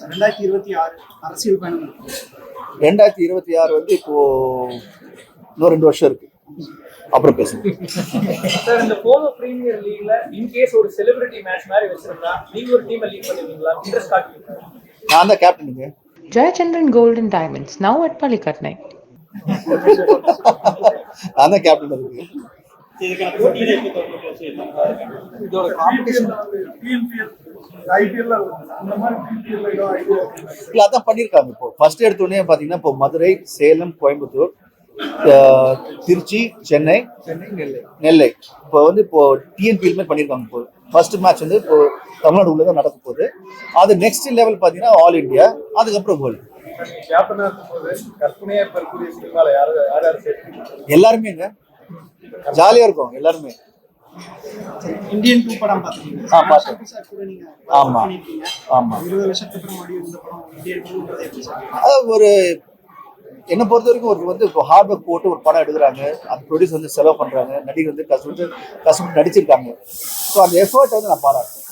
2026 அரசியல் பயணம் இருக்கு. 2026 வந்து இப்போ இன்னும் 2 வருஷம் இருக்கு, அப்புறம் பேசுங்க சார். இந்த போலோ பிரீமியர் லீக்ல இன்கேஸ் ஒரு செலிபிரிட்டி மேட்ச் மாதிரி வச்சிருந்தா நீங்க ஒரு டீமை லீட் பண்ணுவீங்களா? இன்ட்ரெஸ்ட் காட்டுவீங்களா? நான் தான் கேப்டனுங்க. Jayachandran Gold and Diamonds, now at Palikatnai. நான் தான் கேப்டன் இருக்கு. இதோட காம்படிஷன் இல்ல அதான் பண்ணியிருக்காங்க. இப்போ ஃபர்ஸ்ட் எடுத்தோடனே பார்த்தீங்கன்னா இப்போ மதுரை, சேலம், கோயம்புத்தூர், திருச்சி, சென்னை, நெல்லை இப்போ வந்து இப்போ டிஎன்பிஎல் மாதிரி பண்ணியிருக்காங்க. இப்போ ஃபர்ஸ்ட் மேட்ச் வந்து இப்போ தமிழ்நாடு உள்ள தான் நடக்க போகுது. அது நெக்ஸ்ட் லெவல் பார்த்தீங்கன்னா ஆல் இண்டியா, அதுக்கப்புறம் வேர்ல்டு. எல்லாருமேங்க ஜாலியா இருக்கும் எல்லாருமே. இந்தியன் 2 படம் பாத்தீங்க? ஆமா ஆமா. 20 வருஷத்துக்கு முன்னாடி இந்த படம் இந்தியன் 2 அது ஒரு என்னை பொறுத்த வரைக்கும் ஒரு வந்து இப்போ ஹார்ட் ஒர்க் போட்டு ஒரு படம் எடுக்கிறாங்க, அந்த ப்ரொடியூஸ் வந்து செலவு பண்றாங்க, நடிகர் வந்து கஷ்டப்பட்டு நடிச்சிருக்காங்க. ஸோ அந்த எஃபர்ட் வந்து நான் பாராட்டுறேன்.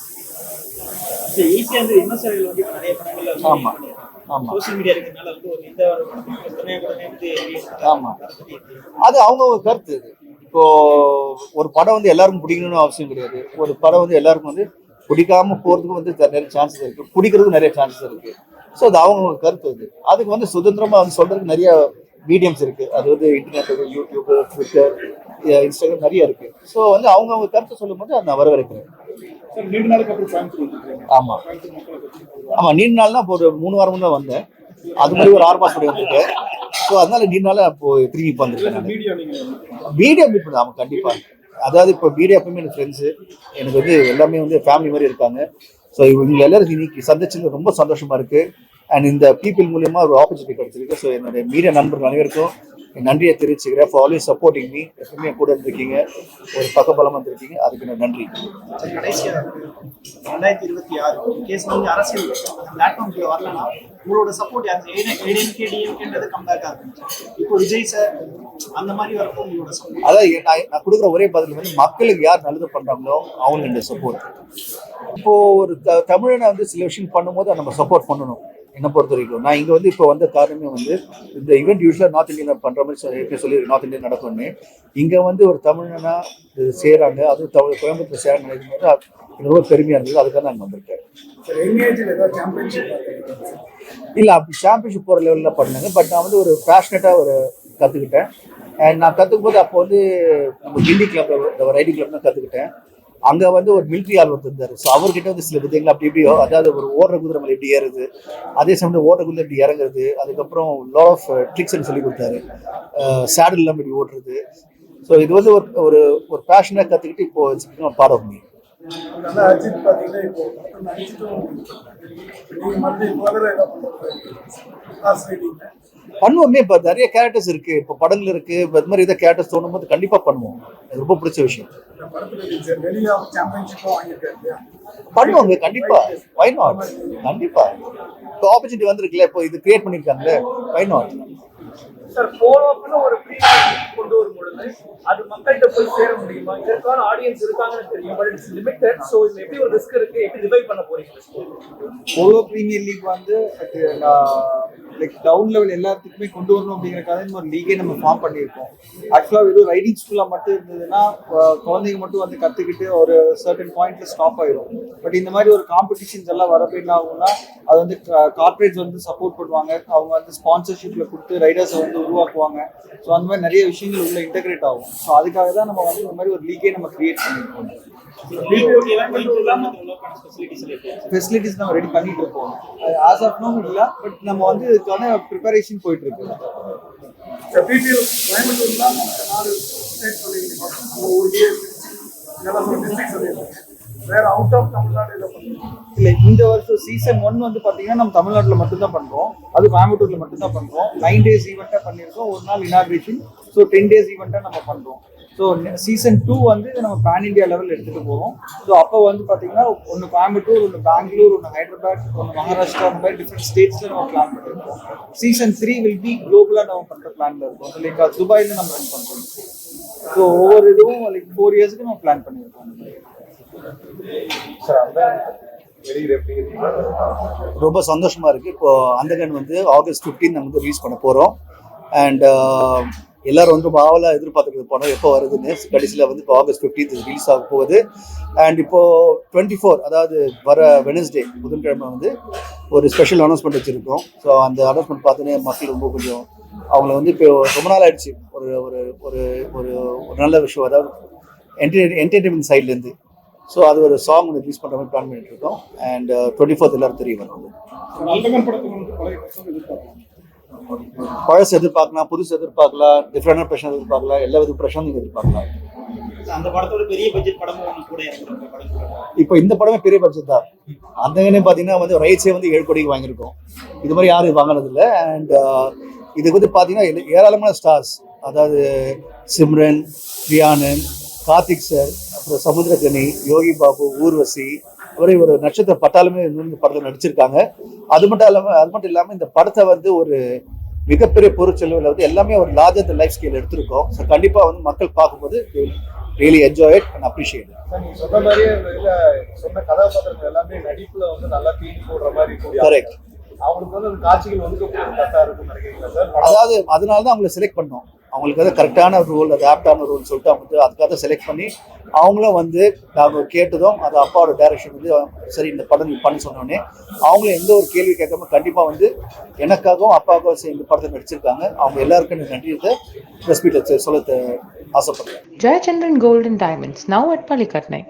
ஈஸியா வந்து விமர்சகர்கள் வந்து நிறைய படங்கள்ல ஆமா ஆமா சோஷியல் மீடியா இருக்கனால வந்து ஒரு இந்த ஆமா, அது அவங்க கருத்து. இப்போ ஒரு படம் வந்து எல்லாருக்கும் பிடிக்கணும்னு அவசியம் கிடையாது. ஒரு படம் வந்து எல்லாருக்கும் வந்து பிடிக்காம போறதுக்கும் வந்து நிறைய சான்சஸ் இருக்கு, பிடிக்கிறதுக்கும் நிறைய சான்சஸ் இருக்கு. ஸோ அது அவங்க கருத்து. அதுக்கு வந்து சுதந்திரமா வந்து சொல்றதுக்கு நிறைய மீடியம்ஸ் இருக்கு. அது வந்து இன்டர்நெட், யூடியூப், ட்விட்டர், இன்ஸ்டாகிராம் நிறைய இருக்கு. ஸோ வந்து அவங்க கருத்து சொல்லும் போது அதை நான் வரவேற்கிறேன். ஆமா ஆமா, நீண்ட நாள்னா இப்போ ஒரு 3 வாரம் தான் வந்தேன். அது மாதிரி ஒரு 6 மாசம் வந்திருக்கேன். ஸோ அதனால நீண்ட நாள் இப்போ திரும்பி வந்துருக்கேன். மீடியா மீட் பண்ண ஆமாம் கண்டிப்பா. அதாவது இப்போ மீடியா எப்பவுமே எனக்கு ஃப்ரெண்ட்ஸு, எனக்கு வந்து எல்லாமே வந்து ஃபேமிலி மாதிரி இருக்காங்க. ஸோ இவங்க எல்லாரும் இன்னைக்கு சந்திச்சது ரொம்ப சந்தோஷமா இருக்கு. அண்ட் இந்த பீப்புள் மூலியமா ஒரு ஆப்பர்ச்சுனிட்டி கிடைச்சிருக்கு. ஸோ என்னுடைய மீடியா நண்பர்கள் அனைவருக்கும் என் நன்றியை தெரிவிச்சுக்கிறேன். For always supporting me. எப்பவுமே கூட இருந்திருக்கீங்க, ஒரு பக்கபலமா இருந்திருக்கீங்க, அதுக்கு நான் நன்றி. கடைசியா 2026 கேஸ் வந்து அரசியல் பிளாட்ஃபார்ம்ல வரலன்னா உங்களோட சப்போர்ட் ஏடிஎம்கேன்றது கம்பேக் ஆகுது. இப்போ விஜய் சார் அந்த மாதிரி வரப்போ உங்களோட சப்போர்ட்? அதான் நான் கொடுக்குற ஒரே பதில் வந்து மக்களுக்கு யார் நல்லது பண்றாங்களோ அவங்களுக்கு இந்த சப்போர்ட். இப்போ ஒரு தமிழனை வந்து சில விஷயம் பண்ணும்போது நம்ம சப்போர்ட் பண்ணணும். என்னை பொறுத்த வரைக்கும் நான் இங்கே வந்து இப்போ வந்த காரணமே வந்து இந்த ஈவெண்ட் யூஸ்வலாக நார்த் இந்தியன் பண்ணுற மாதிரி சொல்லி நார்த் இந்தியன் நடக்கும்னு இங்கே வந்து ஒரு தமிழனா செய்கிறாங்க, அது கோயம்புத்தூர் சேராங்க நினைக்கும் போது ரொம்ப பெருமையாக இருந்தது. அதுக்காக நான் வந்திருக்கேன். இல்லை அப்படி சாம்பியன்ஷிப் போகிற லெவலில் பண்ணாங்க. பட் நான் வந்து ஒரு பேஷனட்டாக ஒரு கற்றுக்கிட்டேன். அண்ட் நான் கற்றுக்கும் போது அப்போ வந்து நம்ம கிண்டி கிளப் ரைடிங் கிளப் தான் கற்றுக்கிட்டேன். அங்கே வந்து ஒரு மிலிட்ரி ஆள் இருந்தார். ஸோ அவர்கிட்ட வந்து சில விதங்கள் அப்படி எப்படியோ, அதாவது ஒரு ஓடுற குதிரை மேலே எப்படி ஏறுது, அதே சமயம் ஓடுற குதிரை எப்படி இறங்குறது, அதுக்கப்புறம் லாட் ஆஃப் ட்ரிக்ஸ்ன்னு சொல்லி கொடுத்தாரு. சேடில் இல்லாமல் இப்படி ஓடுறது. ஸோ இது வந்து ஒரு ஒரு பேஷனாக கற்றுக்கிட்டு இப்போ பாடம் பண்ணி பண்ணுவோமே. இப்போ நிறைய கேரக்டர்ஸ் இருக்கு, இப்போ படங்கள் இருக்கு. இப்போ இது மாதிரி இதை கேரக்டர்ஸ் தோணும் போது கண்டிப்பா பண்ணுவோம். எனக்கு ரொம்ப பிடிச்ச விஷயம். பண்ணுவாங்க கண்டிப்பா. Why not? கண்டிப்பா இப்போ ஆப்பர்ச்சுனிட்டி வந்திருக்குல்ல, இப்போ இது கிரியேட் பண்ணிருக்காங்களே, வை நாட்? சார் போலோக்குன்னு ஒரு பிரீமியர் கொண்டு வரும் பொழுது அது மக்கள்கிட்ட போய் சேர முடியுமா? இதற்கான ஆடியன்ஸ் இருக்காங்கன்னு தெரியும், பட் இட்ஸ் லிமிட்டட். ஸோ இது எப்படி ஒரு ரிஸ்க் இருக்கு, எப்படி ரிவைவ் பண்ண போறீங்க? போலோ பிரீமியர் லீக் வந்து லைக் டவுன் லெவல் எல்லாத்துக்குமே கொண்டு வரணும் அப்படிங்கிறக்காக ஒரு லீகே நம்ம ஃபார்ம் பண்ணியிருக்கோம். ஆக்சுவலாக வெறும் ரைடிங் ஸ்கூலாக மட்டும் இருந்ததுன்னா குழந்தைங்க மட்டும் வந்து கற்றுக்கிட்டு ஒரு சர்டன் பாயிண்ட்ல ஸ்டாப் ஆயிடும். பட் இந்த மாதிரி ஒரு காம்படிஷன்ஸ் எல்லாம் வரப்போ என்ன ஆகும்னா அது வந்து கார்பரேட்ஸ் வந்து சப்போர்ட் பண்ணுவாங்க. அவங்க வந்து ஸ்பான்சர்ஷிப்ல கொடுத்து ரைடர்ஸை வந்து உருவாக்குவாங்க. ஸோ அந்த மாதிரி நிறைய விஷயங்கள் உள்ள இன்டெகிரேட் ஆகும். ஸோ அதுக்காக தான் நம்ம வந்து இந்த மாதிரி ஒரு லீகே நம்ம கிரியேட் பண்ணியிருக்கோம். ஃபெசிலிட்டிஸ் நம்ம ரெடி பண்ணிட்டு இருக்கோம். ஆஸ் ஆஃப் நோ இல்ல, பட் நம்ம வந்து இதுக்கான ப்ரிப்பரேஷன் போயிட்டு இருக்கு. இல்ல இந்த வருஷம் சீசன் 1 வந்து பாத்தீங்கன்னா நம்ம தமிழ்நாட்டுல மட்டும்தான் பண்றோம். அது கோயம்புத்தூர்ல மட்டும்தான் பண்றோம். 9 days ஈவெண்ட்டா பண்ணிருக்கோம். ஒரு நாள் இனாகிரேஷன். ஸோ 10 days ஈவெண்ட்டா நம்ம பண்றோம். ஸோ சீசன் 2 வந்து நம்ம பேன் இண்டியா லெவல் எடுத்துட்டு போறோம். ஸோ அப்போ வந்து பாத்தீங்கன்னா ஒன்று கோயம்புத்தூர், ஒன்று பெங்களூர், ஒன்று ஹைதராபாத், ஒன்று மகாராஷ்டிரா, அந்த மாதிரி டிஃப்ரெண்ட் ஸ்டேட்ஸ்ல நம்ம பிளான் பண்ணிருக்கோம். சீசன் 3 வில் பி குளோபலா நம்ம பண்ற பிளான்ல இருக்கோம். லைக் துபாயில நம்ம ரன் பண்றோம். ஸோ ஒவ்வொரு இதுவும் லைக் 4 yearsக்கு நம்ம பிளான் பண்ணிருக்கோம். வெளியிட எப்படி இருக்கீங்க? ரொம்ப சந்தோஷமா இருக்கு. இப்போ அந்தகன் வந்து ஆகஸ்ட் 15 நம்ம வந்து ரிலீஸ் பண்ண போறோம். அண்ட் எல்லாரும் வந்து ரொம்ப ஆவலாக எதிர்பார்த்துட்டு போனோம் எப்போ வருதுன்னு. கடைசியில் வந்து இப்போ ஆகஸ்ட் 15 ரிலீஸ் ஆக போகுது. அண்ட் இப்போ 24 அதாவது வர வெனஸ்டே புதன்கிழமை வந்து ஒரு ஸ்பெஷல் அனௌன்ஸ்மெண்ட் வச்சுருக்கோம். ஸோ அந்த அனௌன்ஸ்மெண்ட் பார்த்தோன்னே மக்கள் ரொம்ப கொஞ்சம் அவங்கள வந்து இப்போ ரொம்ப நாள் ஆயிடுச்சு ஒரு ஒரு ஒரு ஒரு ஒரு நல்ல விஷயம், அதாவது என்டர்டெயின்மெண்ட் சைட்லேருந்து. ஸோ அது ஒரு சாங் ஒன்று ரிலீஸ் பண்ணுற மாதிரி பிளான் பண்ணிட்டு இருக்கோம். அண்ட் 24 எல்லாரும் தெரியும் வரும். பழசு எதிர்பார்க்கலாம், புதுசு எதிர்பார்க்கலாம், டிஃப்ரெண்டான பிரச்சனை எதிர்பார்க்கலாம், எல்லா வித பிரச்சனையும் நீங்கள் எதிர்பார்க்கலாம். அந்த படத்தோட பெரிய பட்ஜெட் படமும் ஒன்று கூட இருக்கு படம். இப்போ இந்த படமே பெரிய பட்ஜெட் தான். அந்தகனே பார்த்தீங்கன்னா வந்து ரைட்ஸே வந்து 7 கோடிக்கு வாங்கியிருக்கோம். இது மாதிரி யாரும் வாங்கினதில்லை. அண்ட் இதுக்கு வந்து பார்த்தீங்கன்னா ஏராளமான ஸ்டார்ஸ், அதாவது சிம்ரன், ரியானன், கார்த்திக் சார், அப்புறம் சமுத்திரகனி, யோகி பாபு, ஊர்வசி, அவரே ஒரு நட்சத்திர பட்டாலுமே இந்த படத்தில் நடிச்சிருக்காங்க. அது மட்டும் இல்லாமல் இந்த படத்தை வந்து ஒரு மிகப்பெரிய பொருட்செலவில் வந்து எல்லாமே ஒரு லார்ஜர் லைஃப் ஸ்கேல் எடுத்திருக்கோம். ஸோ கண்டிப்பாக வந்து மக்கள் பார்க்கும்போது really enjoy it and appreciate it. நீங்க சொன்ன மாதிரியே சொன்ன கதாபாத்திரங்கள் எல்லாமே நடிப்புல வந்து நல்லா தீனி போடுற மாதிரி கரெக்ட். அவங்களுக்கு வந்து அந்த காட்சிகள் ஒதுக்கப்படுறது கரெக்டா இருக்கும்னு நினைக்கிறீங்களா சார்? அதாவது அதனால தான் அவங்களை செலக்ட் பண்ணோம். அவங்களுக்கு வந்து கரெக்டான ரோல், அது ஆப்டான ரோல் சொல்லிட்டு அவங்க வந்து அதுக்காக செலக்ட் பண்ணி அவங்களும் வந்து நாங்கள் கேட்டதும் அது அப்பாவோட டைரக்ஷன் வந்து சரி இந்த படம் நீ பண்ணி சொன்னோடனே அவங்களும் எந்த ஒரு கேள்வி கேட்காம கண்டிப்பாக வந்து எனக்காகவும் அப்பாவுக்கும் இந்த படத்தை நடிச்சிருக்காங்க. அவங்க எல்லாருக்கும் நன்றியை ப்ரெஸ் மீட்டில் சொல்ல ஆசைப்படுறேன். Jayachandran Gold and Diamonds, now at Palikatnai.